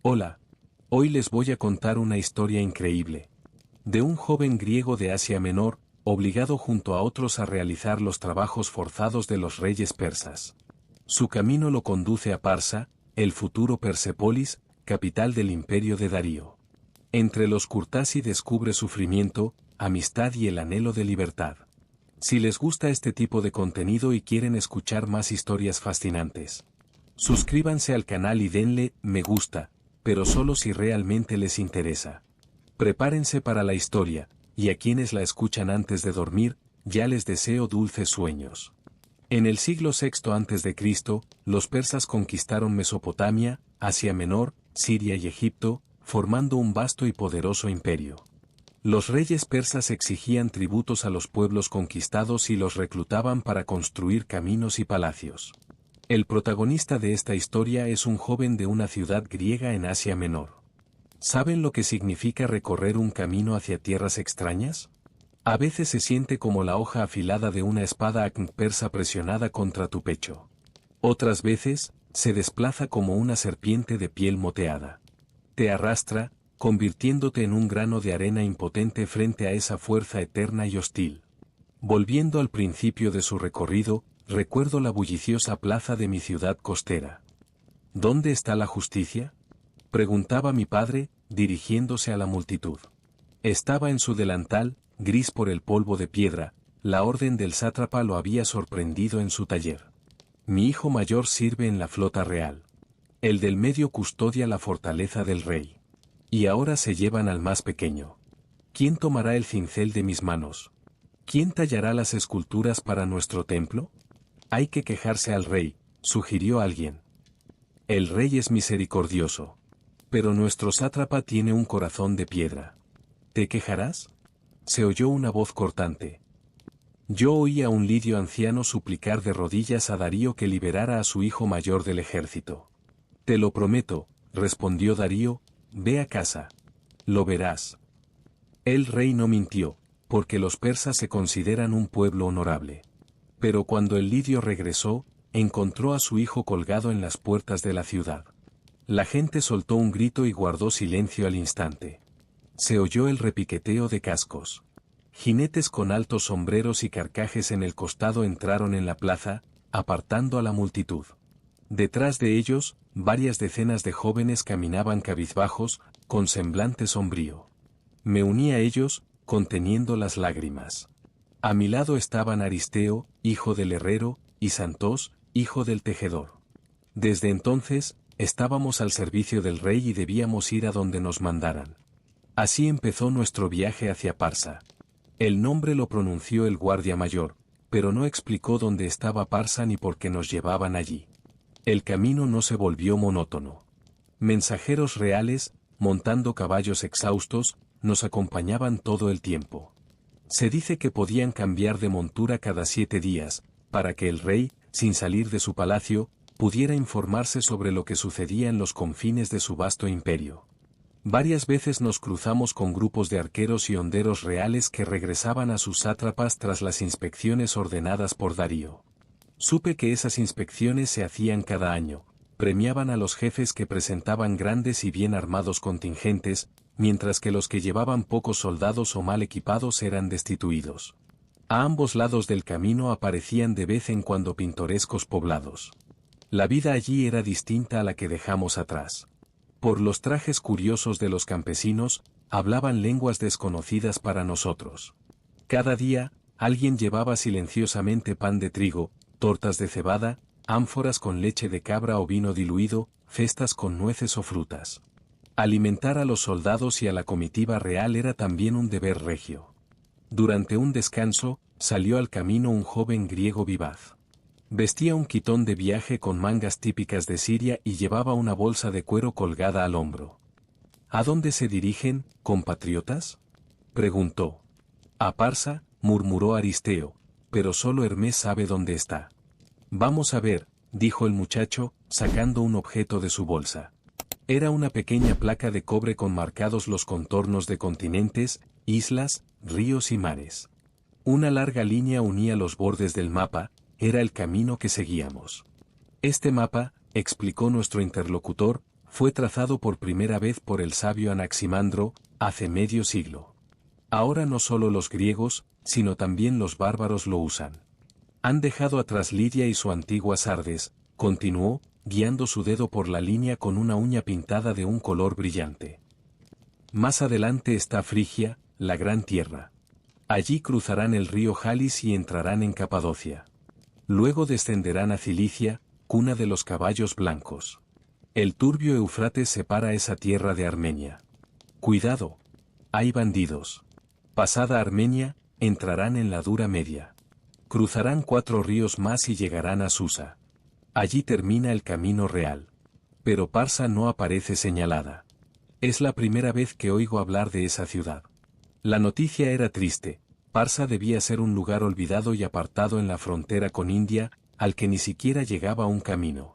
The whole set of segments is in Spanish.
Hola, hoy les voy a contar una historia increíble. De un joven griego de Asia Menor, obligado junto a otros a realizar los trabajos forzados de los reyes persas. Su camino lo conduce a Parsa, el futuro Persópolis, capital del imperio de Darío. Entre los Kurtasi descubre sufrimiento, amistad y el anhelo de libertad. Si les gusta este tipo de contenido y quieren escuchar más historias fascinantes, suscríbanse al canal y denle me gusta, pero solo si realmente les interesa. Prepárense para la historia, y a quienes la escuchan antes de dormir, ya les deseo dulces sueños. En el siglo VI a.C., los persas conquistaron Mesopotamia, Asia Menor, Siria y Egipto, formando un vasto y poderoso imperio. Los reyes persas exigían tributos a los pueblos conquistados y los reclutaban para construir caminos y palacios. El protagonista de esta historia es un joven de una ciudad griega en Asia Menor. ¿Saben lo que significa recorrer un camino hacia tierras extrañas? A veces se siente como la hoja afilada de una espada persa presionada contra tu pecho. Otras veces, se desplaza como una serpiente de piel moteada. Te arrastra, convirtiéndote en un grano de arena impotente frente a esa fuerza eterna y hostil. Volviendo al principio de su recorrido, recuerdo la bulliciosa plaza de mi ciudad costera. ¿Dónde está la justicia?, preguntaba mi padre, dirigiéndose a la multitud. Estaba en su delantal, gris por el polvo de piedra, la orden del sátrapa lo había sorprendido en su taller. Mi hijo mayor sirve en la flota real. El del medio custodia la fortaleza del rey. Y ahora se llevan al más pequeño. ¿Quién tomará el cincel de mis manos? ¿Quién tallará las esculturas para nuestro templo? Hay que quejarse al rey, sugirió alguien. El rey es misericordioso. Pero nuestro sátrapa tiene un corazón de piedra. ¿Te quejarás?, se oyó una voz cortante. Yo oí a un lidio anciano suplicar de rodillas a Darío que liberara a su hijo mayor del ejército. Te lo prometo, respondió Darío, ve a casa. Lo verás. El rey no mintió, porque los persas se consideran un pueblo honorable. Pero cuando el lidio regresó, encontró a su hijo colgado en las puertas de la ciudad. La gente soltó un grito y guardó silencio al instante. Se oyó el repiqueteo de cascos. Jinetes con altos sombreros y carcajes en el costado entraron en la plaza, apartando a la multitud. Detrás de ellos, varias decenas de jóvenes caminaban cabizbajos, con semblante sombrío. Me uní a ellos, conteniendo las lágrimas. A mi lado estaban Aristeo, hijo del herrero, y Santós, hijo del tejedor. Desde entonces, estábamos al servicio del rey y debíamos ir a donde nos mandaran. Así empezó nuestro viaje hacia Parsa. El nombre lo pronunció el guardia mayor, pero no explicó dónde estaba Parsa ni por qué nos llevaban allí. El camino no se volvió monótono. Mensajeros reales, montando caballos exhaustos, nos acompañaban todo el tiempo. Se dice que podían cambiar de montura cada 7 días, para que el rey, sin salir de su palacio, pudiera informarse sobre lo que sucedía en los confines de su vasto imperio. Varias veces nos cruzamos con grupos de arqueros y honderos reales que regresaban a sus sátrapas tras las inspecciones ordenadas por Darío. Supe que esas inspecciones se hacían cada año, premiaban a los jefes que presentaban grandes y bien armados contingentes, mientras que los que llevaban pocos soldados o mal equipados eran destituidos. A ambos lados del camino aparecían de vez en cuando pintorescos poblados. La vida allí era distinta a la que dejamos atrás. Por los trajes curiosos de los campesinos, hablaban lenguas desconocidas para nosotros. Cada día, alguien llevaba silenciosamente pan de trigo, tortas de cebada, ánforas con leche de cabra o vino diluido, cestas con nueces o frutas. Alimentar a los soldados y a la comitiva real era también un deber regio. Durante un descanso, salió al camino un joven griego vivaz. Vestía un quitón de viaje con mangas típicas de Siria y llevaba una bolsa de cuero colgada al hombro. ¿A dónde se dirigen, compatriotas?, preguntó. A Parsa, murmuró Aristeo, pero solo Hermes sabe dónde está. Vamos a ver, dijo el muchacho, sacando un objeto de su bolsa. Era una pequeña placa de cobre con marcados los contornos de continentes, islas, ríos y mares. Una larga línea unía los bordes del mapa, era el camino que seguíamos. Este mapa, explicó nuestro interlocutor, fue trazado por primera vez por el sabio Anaximandro, hace medio siglo. Ahora no solo los griegos, sino también los bárbaros lo usan. Han dejado atrás Lidia y su antigua Sardes, continuó, guiando su dedo por la línea con una uña pintada de un color brillante. Más adelante está Frigia, la gran tierra. Allí cruzarán el río Jalis y entrarán en Capadocia. Luego descenderán a Cilicia, cuna de los caballos blancos. El turbio Eufrates separa esa tierra de Armenia. Cuidado. Hay bandidos. Pasada Armenia, entrarán en la dura Media. Cruzarán 4 ríos más y llegarán a Susa. Allí termina el camino real. Pero Parsa no aparece señalada. Es la primera vez que oigo hablar de esa ciudad. La noticia era triste. Parsa debía ser un lugar olvidado y apartado en la frontera con India, al que ni siquiera llegaba un camino.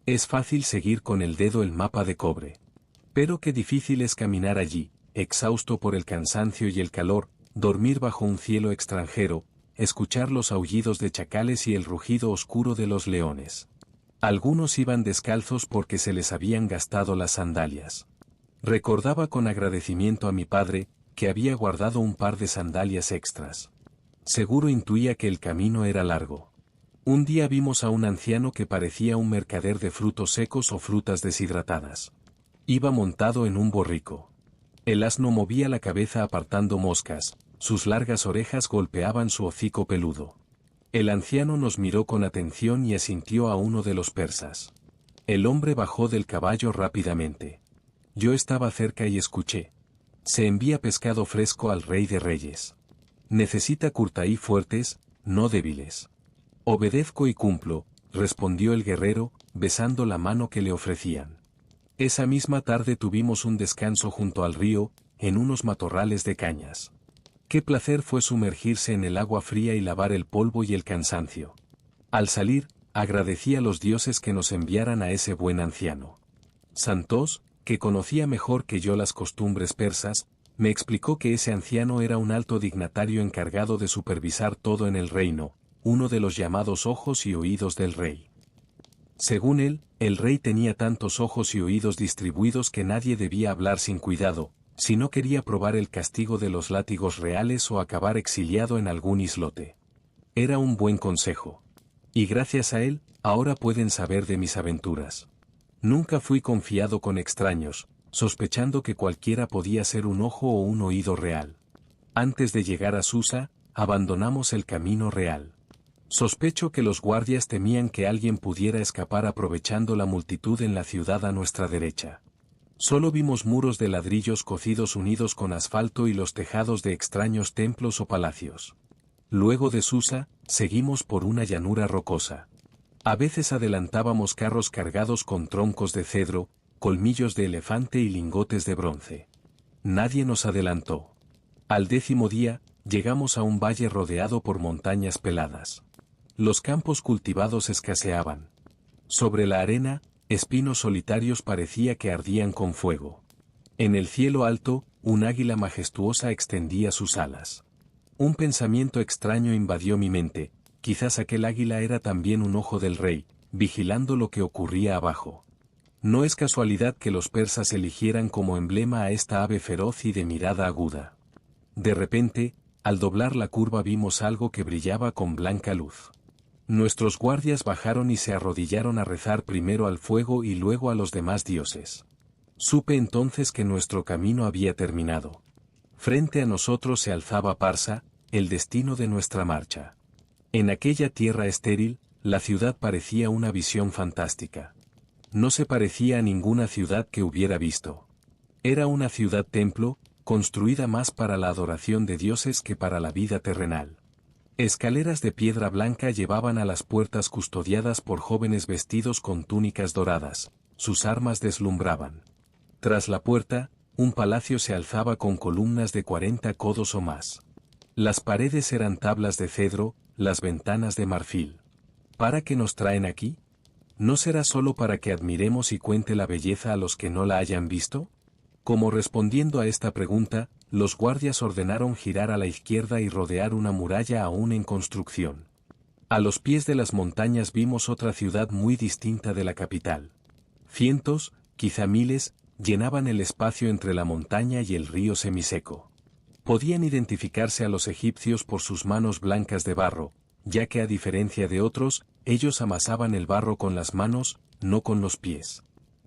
Es fácil seguir con el dedo el mapa de cobre. Pero qué difícil es caminar allí, exhausto por el cansancio y el calor, dormir bajo un cielo extranjero, escuchar los aullidos de chacales y el rugido oscuro de los leones. Algunos iban descalzos porque se les habían gastado las sandalias. Recordaba con agradecimiento a mi padre, que había guardado un par de sandalias extras. Seguro intuía que el camino era largo. Un día vimos a un anciano que parecía un mercader de frutos secos o frutas deshidratadas. Iba montado en un borrico. El asno movía la cabeza apartando moscas, sus largas orejas golpeaban su hocico peludo. El anciano nos miró con atención y asintió a uno de los persas. El hombre bajó del caballo rápidamente. Yo estaba cerca y escuché. Se envía pescado fresco al rey de reyes. Necesita Curtaí fuertes, no débiles. Obedezco y cumplo, respondió el guerrero, besando la mano que le ofrecían. Esa misma tarde tuvimos un descanso junto al río, en unos matorrales de cañas. Qué placer fue sumergirse en el agua fría y lavar el polvo y el cansancio. Al salir, agradecí a los dioses que nos enviaran a ese buen anciano. Santos, que conocía mejor que yo las costumbres persas, me explicó que ese anciano era un alto dignatario encargado de supervisar todo en el reino, uno de los llamados ojos y oídos del rey. Según él, el rey tenía tantos ojos y oídos distribuidos que nadie debía hablar sin cuidado, si no quería probar el castigo de los látigos reales o acabar exiliado en algún islote. Era un buen consejo. Y gracias a él, ahora pueden saber de mis aventuras. Nunca fui confiado con extraños, sospechando que cualquiera podía ser un ojo o un oído real. Antes de llegar a Susa, abandonamos el camino real. Sospecho que los guardias temían que alguien pudiera escapar aprovechando la multitud en la ciudad a nuestra derecha. Solo vimos muros de ladrillos cocidos unidos con asfalto y los tejados de extraños templos o palacios. Luego de Susa, seguimos por una llanura rocosa. A veces adelantábamos carros cargados con troncos de cedro, colmillos de elefante y lingotes de bronce. Nadie nos adelantó. Al 10º día, llegamos a un valle rodeado por montañas peladas. Los campos cultivados escaseaban. Sobre la arena, espinos solitarios parecía que ardían con fuego. En el cielo alto, un águila majestuosa extendía sus alas. Un pensamiento extraño invadió mi mente. Quizás aquel águila era también un ojo del rey, vigilando lo que ocurría abajo. No es casualidad que los persas eligieran como emblema a esta ave feroz y de mirada aguda. De repente, al doblar la curva vimos algo que brillaba con blanca luz. Nuestros guardias bajaron y se arrodillaron a rezar primero al fuego y luego a los demás dioses. Supe entonces que nuestro camino había terminado. Frente a nosotros se alzaba Parsa, el destino de nuestra marcha. En aquella tierra estéril, la ciudad parecía una visión fantástica. No se parecía a ninguna ciudad que hubiera visto. Era una ciudad-templo, construida más para la adoración de dioses que para la vida terrenal. Escaleras de piedra blanca llevaban a las puertas custodiadas por jóvenes vestidos con túnicas doradas, sus armas deslumbraban. Tras la puerta, un palacio se alzaba con columnas de 40 codos o más. Las paredes eran tablas de cedro, las ventanas de marfil. ¿Para qué nos traen aquí? ¿No será solo para que admiremos y cuente la belleza a los que no la hayan visto? Como respondiendo a esta pregunta, los guardias ordenaron girar a la izquierda y rodear una muralla aún en construcción. A los pies de las montañas vimos otra ciudad muy distinta de la capital. Cientos, quizá miles, llenaban el espacio entre la montaña y el río semiseco. Podían identificarse a los egipcios por sus manos blancas de barro, ya que a diferencia de otros, ellos amasaban el barro con las manos, no con los pies.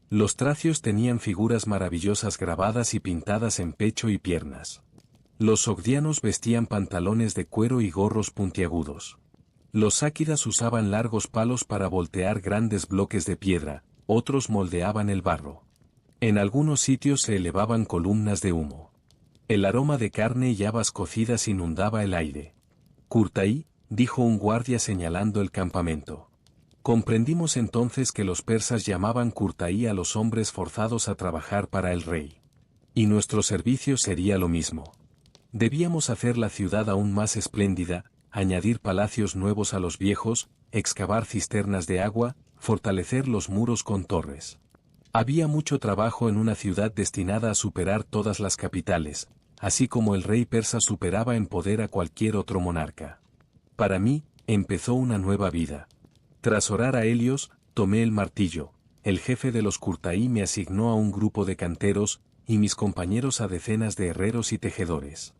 Los tracios tenían figuras maravillosas grabadas y pintadas en pecho y piernas. Los sogdianos vestían pantalones de cuero y gorros puntiagudos. Los sáquidas usaban largos palos para voltear grandes bloques de piedra, otros moldeaban el barro. En algunos sitios se elevaban columnas de humo. El aroma de carne y habas cocidas inundaba el aire. «Kurtaí», dijo un guardia señalando el campamento. Comprendimos entonces que los persas llamaban Kurtaí a los hombres forzados a trabajar para el rey. Y nuestro servicio sería lo mismo. Debíamos hacer la ciudad aún más espléndida, añadir palacios nuevos a los viejos, excavar cisternas de agua, fortalecer los muros con torres. Había mucho trabajo en una ciudad destinada a superar todas las capitales, así como el rey persa superaba en poder a cualquier otro monarca. Para mí, empezó una nueva vida. Tras orar a Helios, tomé el martillo, el jefe de los Kurtaí me asignó a un grupo de canteros, y mis compañeros a decenas de herreros y tejedores.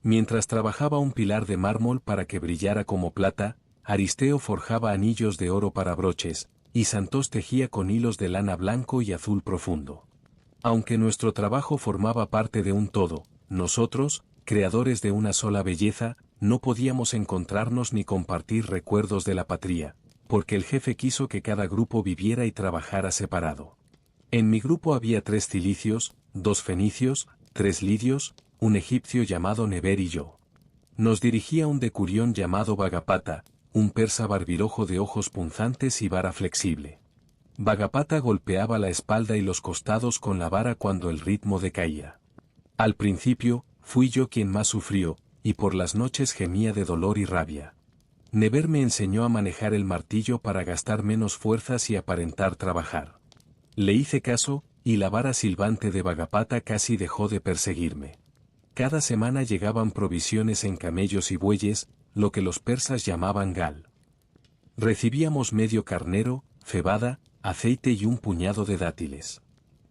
Mientras trabajaba un pilar de mármol para que brillara como plata, Aristeo forjaba anillos de oro para broches, y Santos tejía con hilos de lana blanco y azul profundo. Aunque nuestro trabajo formaba parte de un todo, nosotros, creadores de una sola belleza, no podíamos encontrarnos ni compartir recuerdos de la patria, porque el jefe quiso que cada grupo viviera y trabajara separado. En mi grupo había 3 cilicios, 2 fenicios, 3 lidios, un egipcio llamado Neber y yo. Nos dirigía un decurión llamado Bagapata, un persa barbirojo de ojos punzantes y vara flexible. Bagapata golpeaba la espalda y los costados con la vara cuando el ritmo decaía. Al principio, fui yo quien más sufrió, y por las noches gemía de dolor y rabia. Neber me enseñó a manejar el martillo para gastar menos fuerzas y aparentar trabajar. Le hice caso, y la vara silbante de Bagapata casi dejó de perseguirme. Cada semana llegaban provisiones en camellos y bueyes, lo que los persas llamaban gal. Recibíamos medio carnero, cebada, aceite y un puñado de dátiles.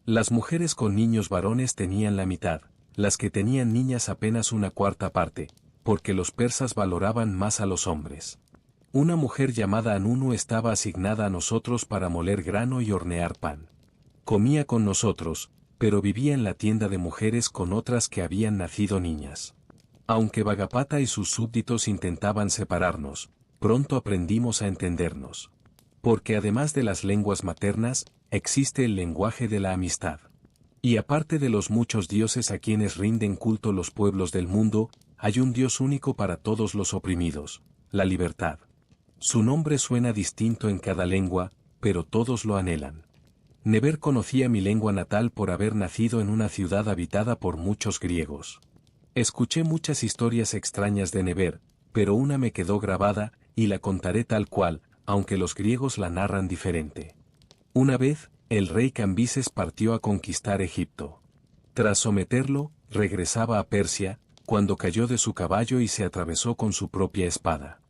Las mujeres con niños varones tenían la mitad, las que tenían niñas apenas una cuarta parte, porque los persas valoraban más a los hombres. Una mujer llamada Anunu estaba asignada a nosotros para moler grano y hornear pan. Comía con nosotros, pero vivía en la tienda de mujeres con otras que habían nacido niñas. Aunque Bagapata y sus súbditos intentaban separarnos, pronto aprendimos a entendernos. Porque además de las lenguas maternas, existe el lenguaje de la amistad. Y aparte de los muchos dioses a quienes rinden culto los pueblos del mundo, hay un Dios único para todos los oprimidos, la libertad. Su nombre suena distinto en cada lengua, pero todos lo anhelan. Neber conocía mi lengua natal por haber nacido en una ciudad habitada por muchos griegos. Escuché muchas historias extrañas de Neber, pero una me quedó grabada, y la contaré tal cual, aunque los griegos la narran diferente. Una vez, el rey Cambises partió a conquistar Egipto. Tras someterlo, regresaba a Persia, cuando cayó de su caballo y se atravesó con su propia espada.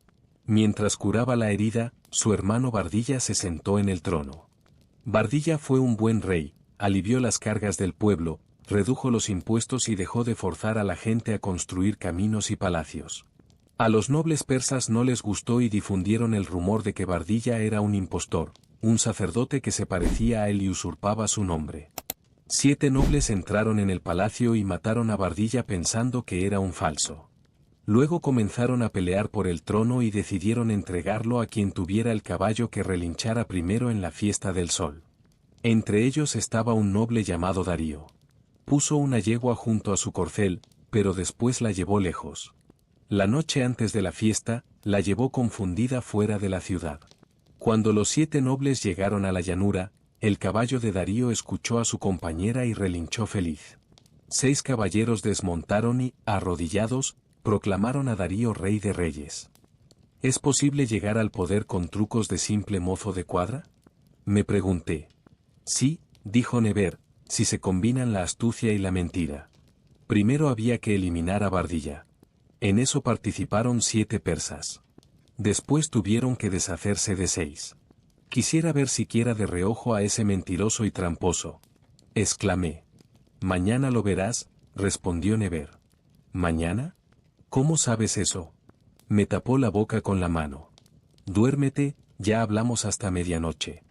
Mientras curaba la herida, su hermano Bardilla se sentó en el trono. Bardilla fue un buen rey, alivió las cargas del pueblo, redujo los impuestos y dejó de forzar a la gente a construir caminos y palacios. A los nobles persas no les gustó y difundieron el rumor de que Bardilla era un impostor, un sacerdote que se parecía a él y usurpaba su nombre. 7 nobles entraron en el palacio y mataron a Bardilla pensando que era un falso. Luego comenzaron a pelear por el trono y decidieron entregarlo a quien tuviera el caballo que relinchara primero en la fiesta del sol. Entre ellos estaba un noble llamado Darío. Puso una yegua junto a su corcel, pero después la llevó lejos. La noche antes de la fiesta, la llevó confundida fuera de la ciudad. Cuando los 7 nobles llegaron a la llanura, el caballo de Darío escuchó a su compañera y relinchó feliz. 6 caballeros desmontaron y, arrodillados, proclamaron a Darío rey de reyes. ¿Es posible llegar al poder con trucos de simple mozo de cuadra? Me pregunté. Sí, dijo Neber, si se combinan la astucia y la mentira. Primero había que eliminar a Bardilla. En eso participaron 7 persas. Después tuvieron que deshacerse de 6. Quisiera ver siquiera de reojo a ese mentiroso y tramposo, exclamé. Mañana lo verás, respondió Never. ¿Mañana? ¿Cómo sabes eso? Me tapó la boca con la mano. Duérmete, ya hablamos hasta medianoche.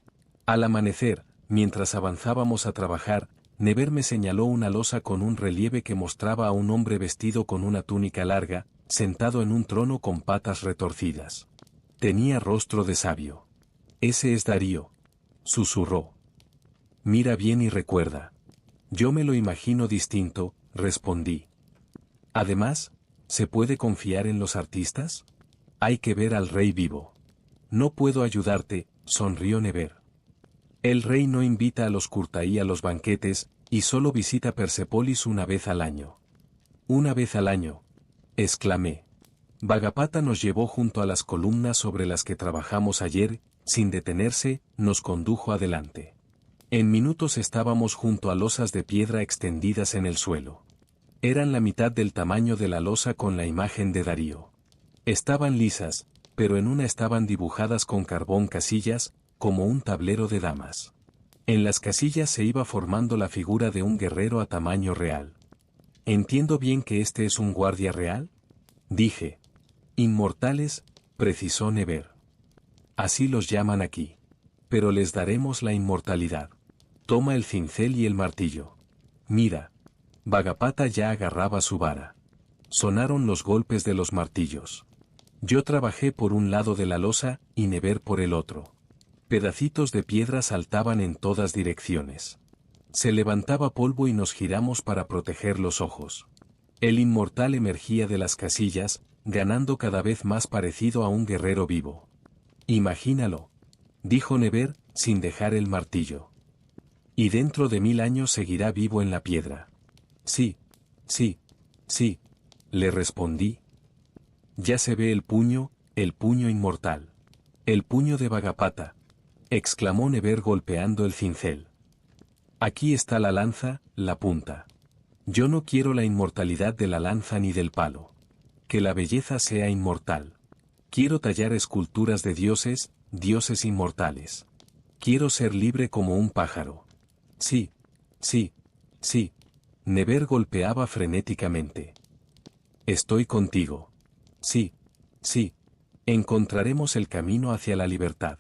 Al amanecer, mientras avanzábamos a trabajar, Never me señaló una losa con un relieve que mostraba a un hombre vestido con una túnica larga, sentado en un trono con patas retorcidas. Tenía rostro de sabio. Ese es Darío, susurró. Mira bien y recuerda. Yo me lo imagino distinto, respondí. Además, ¿se puede confiar en los artistas? Hay que ver al rey vivo. No puedo ayudarte, sonrió Never. El rey no invita a los Curtaí a los banquetes, y solo visita Persepolis una vez al año. Una vez al año, exclamé. Vagapata nos llevó junto a las columnas sobre las que trabajamos ayer, sin detenerse, nos condujo adelante. En minutos estábamos junto a losas de piedra extendidas en el suelo. Eran la mitad del tamaño de la losa con la imagen de Darío. Estaban lisas, pero en una estaban dibujadas con carbón casillas, como un tablero de damas. En las casillas se iba formando la figura de un guerrero a tamaño real. ¿Entiendo bien que este es un guardia real? Dije. Inmortales, precisó Never. Así los llaman aquí. Pero les daremos la inmortalidad. Toma el cincel y el martillo. Mira. Vagapata ya agarraba su vara. Sonaron los golpes de los martillos. Yo trabajé por un lado de la losa, y Never por el otro. Pedacitos de piedra saltaban en todas direcciones. Se levantaba polvo y nos giramos para proteger los ojos. El inmortal emergía de las casillas, ganando cada vez más parecido a un guerrero vivo. Imagínalo, dijo Never, sin dejar el martillo. Y dentro de 1000 años seguirá vivo en la piedra. Sí, sí, sí, le respondí. Ya se ve el puño inmortal. El puño de Vagapata, exclamó Never golpeando el cincel. Aquí está la lanza, la punta. Yo no quiero la inmortalidad de la lanza ni del palo. Que la belleza sea inmortal. Quiero tallar esculturas de dioses, dioses inmortales. Quiero ser libre como un pájaro. Sí, sí, sí. Never golpeaba frenéticamente. Estoy contigo. Sí, sí. Encontraremos el camino hacia la libertad.